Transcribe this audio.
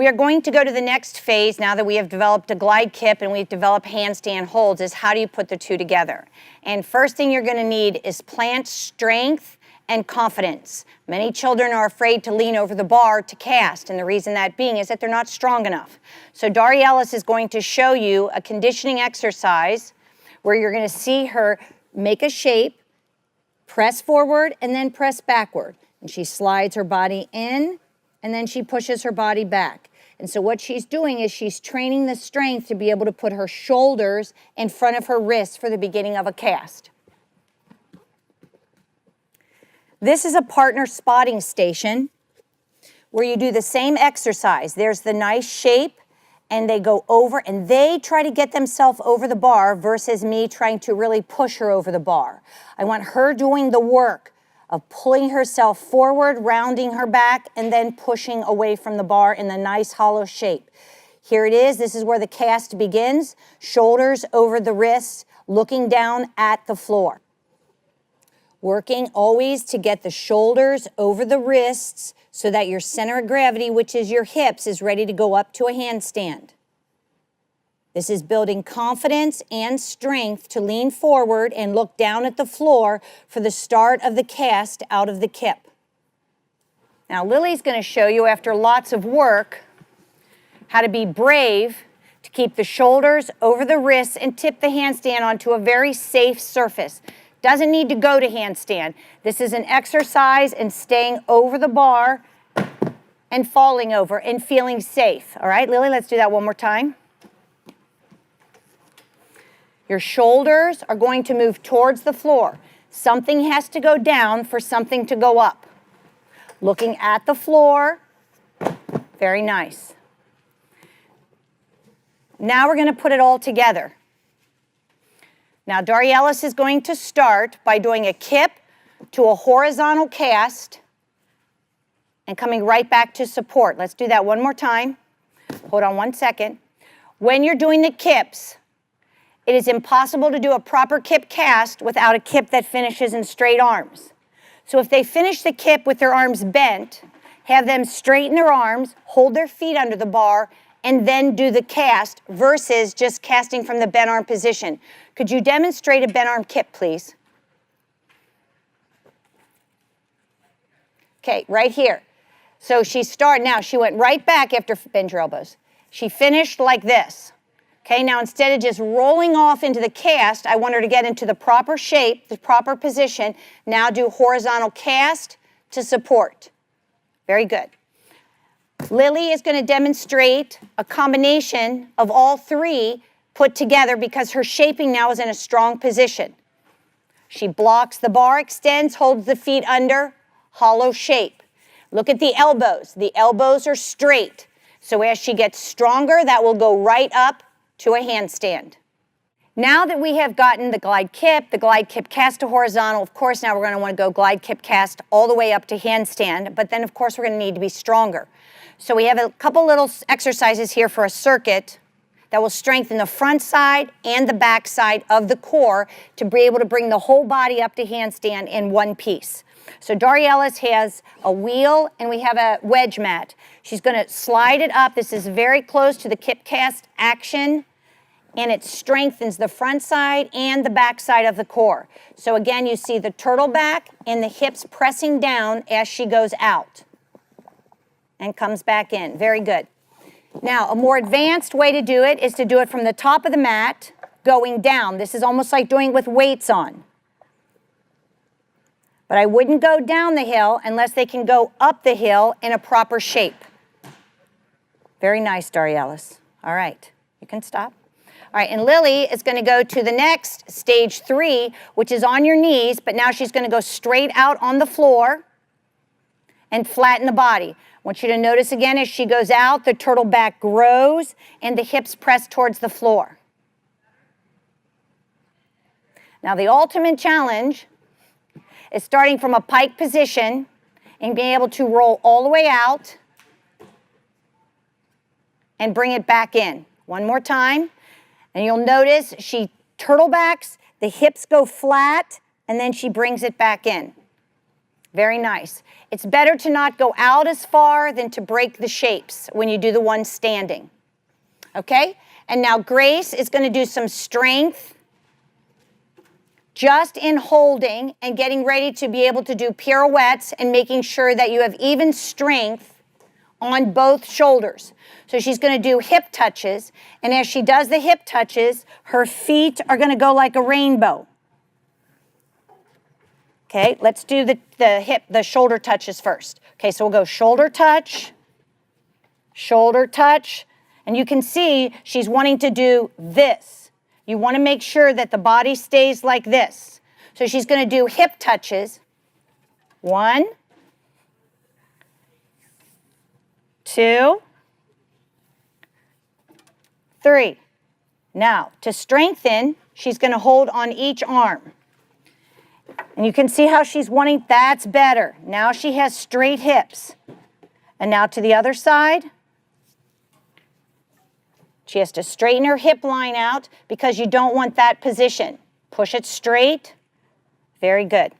We are going to go to the next phase now that we have developed a glide kip and we've developed handstand holds, is how do you put the two together? And first thing you're going to need is plant strength and confidence. Many children are afraid to lean over the bar to cast, and the reason that being is that they're not strong enough. So Dari Ellis is going to show you a conditioning exercise where you're going to see her make a shape, press forward, and then press backward. And she slides her body in, and then she pushes her body back. And so what she's doing is she's training the strength to be able to put her shoulders in front of her wrists for the beginning of a cast. This is a partner spotting station where you do the same exercise. There's the nice shape, and they go over, and they try to get themselves over the bar versus me trying to really push her over the bar. I want her doing the work of pulling herself forward, rounding her back, and then pushing away from the bar in the nice hollow shape. Here it is. This is where the cast begins. Shoulders over the wrists, looking down at the floor. Working always to get the shoulders over the wrists so that your center of gravity, which is your hips, is ready to go up to a handstand. This is building confidence and strength to lean forward and look down at the floor for the start of the cast out of the kip. Now Lily's going to show you, after lots of work, how to be brave to keep the shoulders over the wrists and tip the handstand onto a very safe surface. Doesn't need to go to handstand. This is an exercise in staying over the bar and falling over and feeling safe. All right, Lily, let's do that one more time. Your shoulders are going to move towards the floor. Something has to go down for something to go up. Looking at the floor. Very nice. Now we're going to put it all together. Now Dari Ellis is going to start by doing a kip to a horizontal cast and coming right back to support. Let's do that one more time. Hold on one second. When you're doing the kips, it is impossible to do a proper kip cast without a kip that finishes in straight arms. So if they finish the kip with their arms bent, have them straighten their arms, hold their feet under the bar, and then do the cast versus just casting from the bent arm position. Could you demonstrate a bent arm kip, please? Okay, right here. So she started, now she went right back after, bend your elbows. She finished like this. Okay, now instead of just rolling off into the cast, I want her to get into the proper shape, the proper position. Now do horizontal cast to support. Very good. Lily is going to demonstrate a combination of all three put together because her shaping now is in a strong position. She blocks the bar, extends, holds the feet under, hollow shape. Look at the elbows. The elbows are straight. So as she gets stronger, that will go right up to a handstand. Now that we have gotten the glide kip cast to horizontal, of course now we're going to want to go glide kip cast all the way up to handstand, but then of course we're going to need to be stronger. So we have a couple little exercises here for a circuit that will strengthen the front side and the back side of the core to be able to bring the whole body up to handstand in one piece. So Dari Ellis has a wheel and we have a wedge mat. She's going to slide it up. This is very close to the kip cast action, and it strengthens the front side and the back side of the core. So again, you see the turtle back and the hips pressing down as she goes out and comes back in. Very good. Now, a more advanced way to do it is to do it from the top of the mat going down. This is almost like doing it with weights on. But I wouldn't go down the hill unless they can go up the hill in a proper shape. Very nice, Dari Ellis. All right, you can stop. All right, and Lily is going to go to the next stage 3, which is on your knees, but now she's going to go straight out on the floor and flatten the body. I want you to notice again as she goes out, the turtle back grows and the hips press towards the floor. Now the ultimate challenge is starting from a pike position and being able to roll all the way out and bring it back in. One more time. And you'll notice she turtle backs, the hips go flat, and then she brings it back in. Very nice. It's better to not go out as far than to break the shapes when you do the one standing. Okay? And now Grace is going to do some strength just in holding and getting ready to be able to do pirouettes and making sure that you have even strength on both shoulders. So she's going to do hip touches, and as she does the hip touches, her feet are going to go like a rainbow. Okay, let's do the shoulder touches first. Okay, so we'll go shoulder touch, and you can see she's wanting to do this. You want to make sure that the body stays like this. So she's going to do hip touches. 1, 2, 3. Now, to strengthen, she's going to hold on each arm. And you can see how she's wanting, that's better. Now she has straight hips. And now to the other side. She has to straighten her hip line out because you don't want that position. Push it straight. Very good.